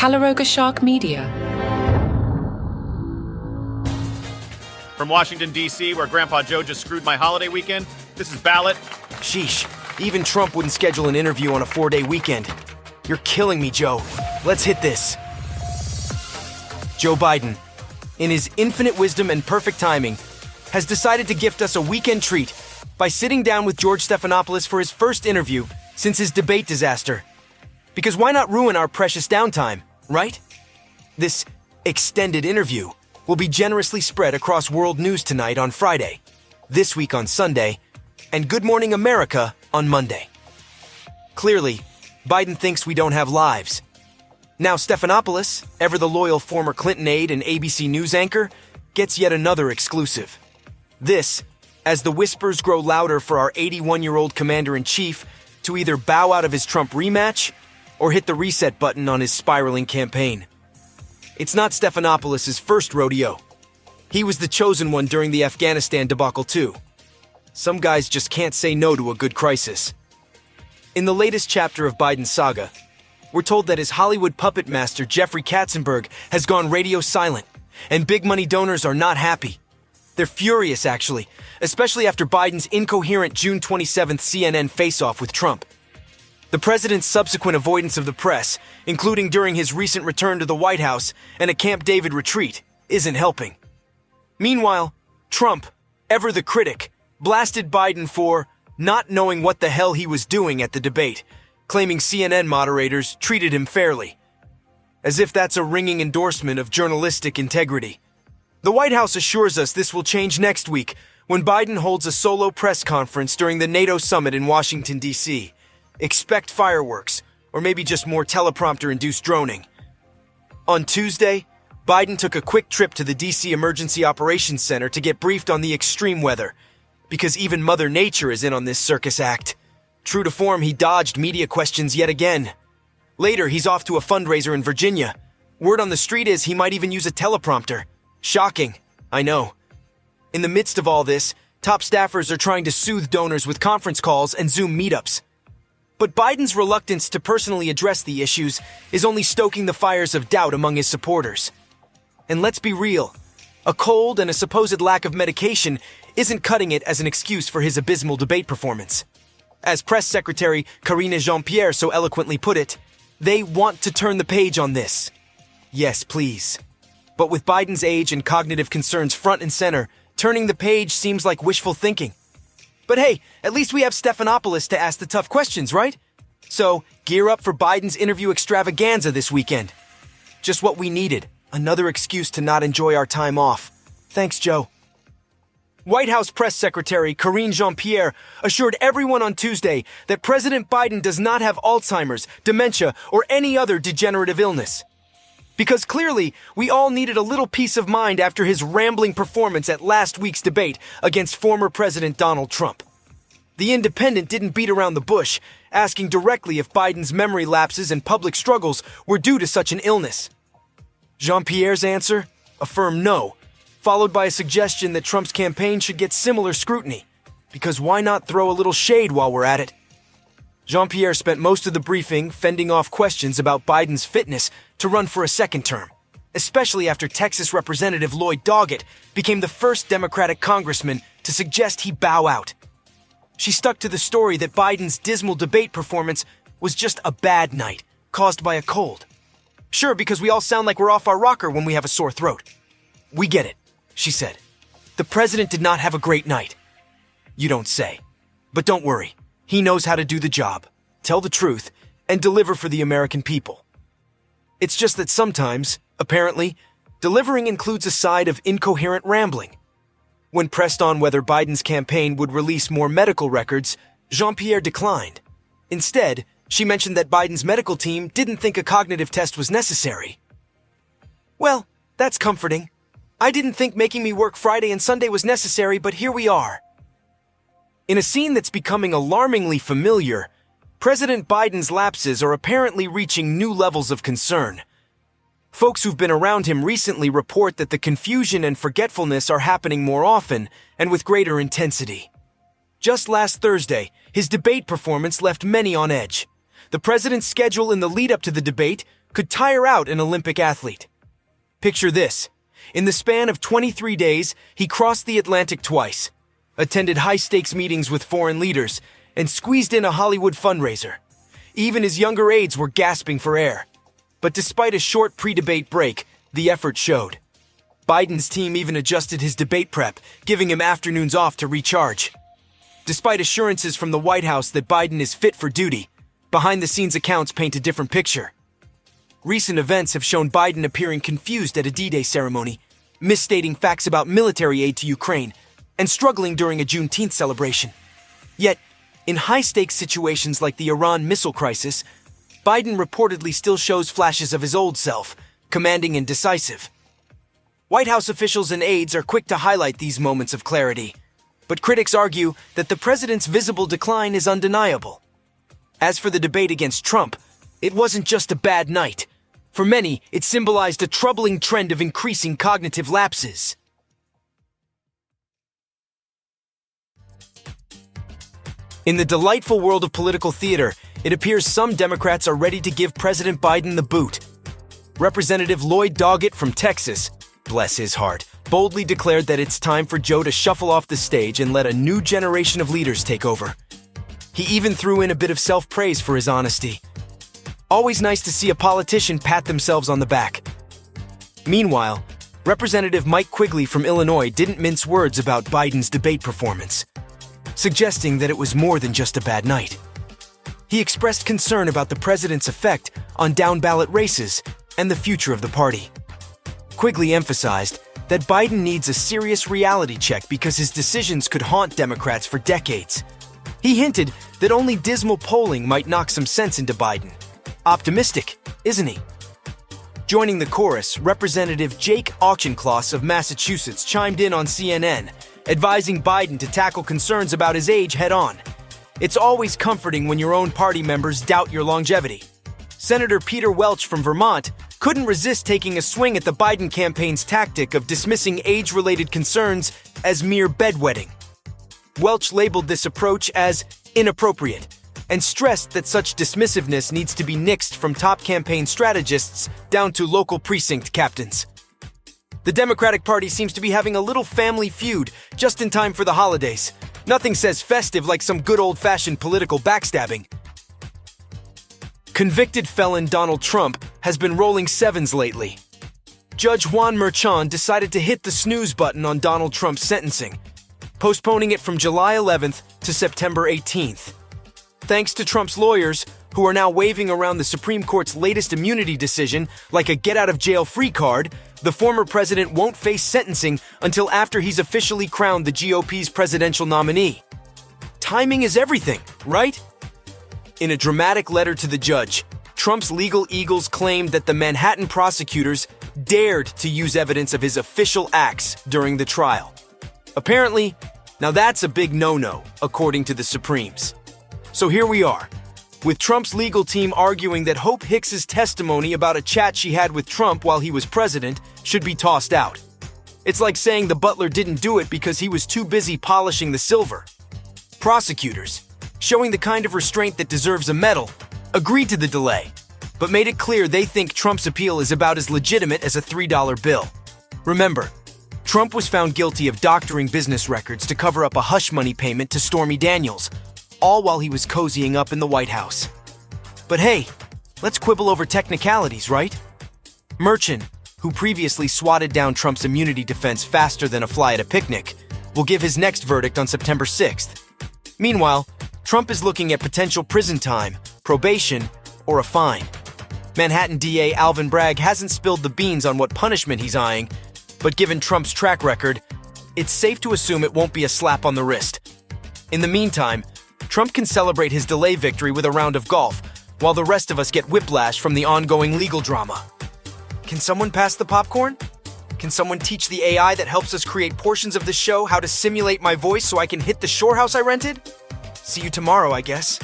accordng Media. From Washington, D.C., where Grandpa Joe just screwed my holiday weekend, this is Ballot. Sheesh, even Trump wouldn't schedule an interview on a 4-day weekend. You're killing me, Joe. Let's hit this. Joe Biden, in his infinite wisdom and perfect timing, has decided to gift us a weekend treat by sitting down with George Stephanopoulos for his first interview since his debate disaster. Because why not ruin our precious downtime, right? This extended interview will be generously spread across world news tonight on Friday, This Week on Sunday, and Good Morning America on Monday. Clearly, Biden thinks we don't have lives. Now Stephanopoulos, ever the loyal former Clinton aide and ABC News anchor, gets yet another exclusive. This, as the whispers grow louder for our 81-year-old commander-in-chief to either bow out of his Trump rematch or hit the reset button on his spiraling campaign. It's not Stephanopoulos' first rodeo. He was the chosen one during the Afghanistan debacle too. Some guys just can't say no to a good crisis. In the latest chapter of Biden's saga, we're told that his Hollywood puppet master Jeffrey Katzenberg has gone radio silent, and big money donors are not happy. They're furious, actually, especially after Biden's incoherent June 27th CNN face-off with Trump. The president's subsequent avoidance of the press, including during his recent return to the White House and a Camp David retreat, isn't helping. Meanwhile, Trump, ever the critic, blasted Biden for not knowing what the hell he was doing at the debate, claiming CNN moderators treated him fairly. As if that's a ringing endorsement of journalistic integrity. The White House assures us this will change next week when Biden holds a solo press conference during the NATO summit in Washington, D.C. Expect fireworks, or maybe just more teleprompter-induced droning. On Tuesday, Biden took a quick trip to the D.C. Emergency Operations Center to get briefed on the extreme weather, because even Mother Nature is in on this circus act. True to form, he dodged media questions yet again. Later, he's off to a fundraiser in Virginia. Word on the street is he might even use a teleprompter. Shocking, I know. In the midst of all this, top staffers are trying to soothe donors with conference calls and Zoom meetups. But Biden's reluctance to personally address the issues is only stoking the fires of doubt among his supporters. And let's be real, a cold and a supposed lack of medication isn't cutting it as an excuse for his abysmal debate performance. As Press Secretary Karine Jean-Pierre so eloquently put it, they want to turn the page on this. Yes, please. But with Biden's age and cognitive concerns front and center, turning the page seems like wishful thinking. But hey, at least we have Stephanopoulos to ask the tough questions, right? So, gear up for Biden's interview extravaganza this weekend. Just what we needed, another excuse to not enjoy our time off. Thanks, Joe. White House Press Secretary Karine Jean-Pierre assured everyone on Tuesday that President Biden does not have Alzheimer's, dementia, or any other degenerative illness. Because clearly, we all needed a little peace of mind after his rambling performance at last week's debate against former President Donald Trump. The Independent didn't beat around the bush, asking directly if Biden's memory lapses and public struggles were due to such an illness. Jean-Pierre's answer? A firm no, followed by a suggestion that Trump's campaign should get similar scrutiny, because why not throw a little shade while we're at it? Jean-Pierre spent most of the briefing fending off questions about Biden's fitness to run for a second term, especially after Texas Representative Lloyd Doggett became the first Democratic congressman to suggest he bow out. She stuck to the story that Biden's dismal debate performance was just a bad night, caused by a cold. Sure, because we all sound like we're off our rocker when we have a sore throat. We get it, she said. The president did not have a great night. You don't say. But don't worry. He knows how to do the job, tell the truth, and deliver for the American people. It's just that sometimes, apparently, delivering includes a side of incoherent rambling. When pressed on whether Biden's campaign would release more medical records, Jean-Pierre declined. Instead, she mentioned that Biden's medical team didn't think a cognitive test was necessary. Well, that's comforting. I didn't think making me work Friday and Sunday was necessary, but here we are. In a scene that's becoming alarmingly familiar, President Biden's lapses are apparently reaching new levels of concern. Folks who've been around him recently report that the confusion and forgetfulness are happening more often and with greater intensity. Just last Thursday, his debate performance left many on edge. The president's schedule in the lead-up to the debate, could tire out an Olympic athlete. Picture this. In the span of 23 days, he crossed the Atlantic twice, attended high-stakes meetings with foreign leaders, and squeezed in a Hollywood fundraiser. Even his younger aides were gasping for air. But despite a short pre-debate break, the effort showed. Biden's team even adjusted his debate prep, giving him afternoons off to recharge. Despite assurances from the White House that Biden is fit for duty, behind-the-scenes accounts paint a different picture. Recent events have shown Biden appearing confused at a D-Day ceremony, misstating facts about military aid to Ukraine, and struggling during a Juneteenth celebration. Yet, in high-stakes situations like the Iran missile crisis, Biden reportedly still shows flashes of his old self, commanding and decisive. White House officials and aides are quick to highlight these moments of clarity, but critics argue that the president's visible decline is undeniable. As for the debate against Trump, it wasn't just a bad night. For many, it symbolized a troubling trend of increasing cognitive lapses. In the delightful world of political theater, it appears some Democrats are ready to give President Biden the boot. Representative Lloyd Doggett from Texas, bless his heart, boldly declared that it's time for Joe to shuffle off the stage and let a new generation of leaders take over. He even threw in a bit of self-praise for his honesty. Always nice to see a politician pat themselves on the back. Meanwhile, Representative Mike Quigley from Illinois didn't mince words about Biden's debate performance, suggesting that it was more than just a bad night. He expressed concern about the president's effect on down-ballot races and the future of the party. Quigley emphasized that Biden needs a serious reality check because his decisions could haunt Democrats for decades. He hinted that only dismal polling might knock some sense into Biden. Optimistic, isn't he? Joining the chorus, Representative Jake Auchincloss of Massachusetts chimed in on CNN, advising Biden to tackle concerns about his age head-on. It's always comforting when your own party members doubt your longevity. Senator Peter Welch from Vermont couldn't resist taking a swing at the Biden campaign's tactic of dismissing age-related concerns as mere bedwetting. Welch labeled this approach as inappropriate and stressed that such dismissiveness needs to be nixed from top campaign strategists down to local precinct captains. The Democratic Party seems to be having a little family feud just in time for the holidays. Nothing says festive like some good old-fashioned political backstabbing. Convicted felon Donald Trump has been rolling sevens lately. Judge Juan Merchan decided to hit the snooze button on Donald Trump's sentencing, postponing it from July 11th to September 18th. Thanks to Trump's lawyers, who are now waving around the Supreme Court's latest immunity decision like a get-out-of-jail-free card, the former president won't face sentencing until after he's officially crowned the GOP's presidential nominee. Timing is everything, right? In a dramatic letter to the judge, Trump's legal eagles claimed that the Manhattan prosecutors dared to use evidence of his official acts during the trial. Apparently, now that's a big no-no, according to the Supremes. So here we are, with Trump's legal team arguing that Hope Hicks's testimony about a chat she had with Trump while he was president should be tossed out. It's like saying the butler didn't do it because he was too busy polishing the silver. Prosecutors, showing the kind of restraint that deserves a medal, agreed to the delay, but made it clear they think Trump's appeal is about as legitimate as a $3 bill. Remember, Trump was found guilty of doctoring business records to cover up a hush money payment to Stormy Daniels, all while he was cozying up in the White House. But hey, let's quibble over technicalities, right? Merchan, who previously swatted down Trump's immunity defense faster than a fly at a picnic, will give his next verdict on September 6th. Meanwhile, Trump is looking at potential prison time, probation, or a fine. Manhattan DA Alvin Bragg hasn't spilled the beans on what punishment he's eyeing, but given Trump's track record, it's safe to assume it won't be a slap on the wrist. In the meantime, Trump can celebrate his delay victory with a round of golf, while the rest of us get whiplash from the ongoing legal drama. Can someone pass the popcorn? Can someone teach the AI that helps us create portions of the show how to simulate my voice so I can hit the shore house I rented? See you tomorrow, I guess.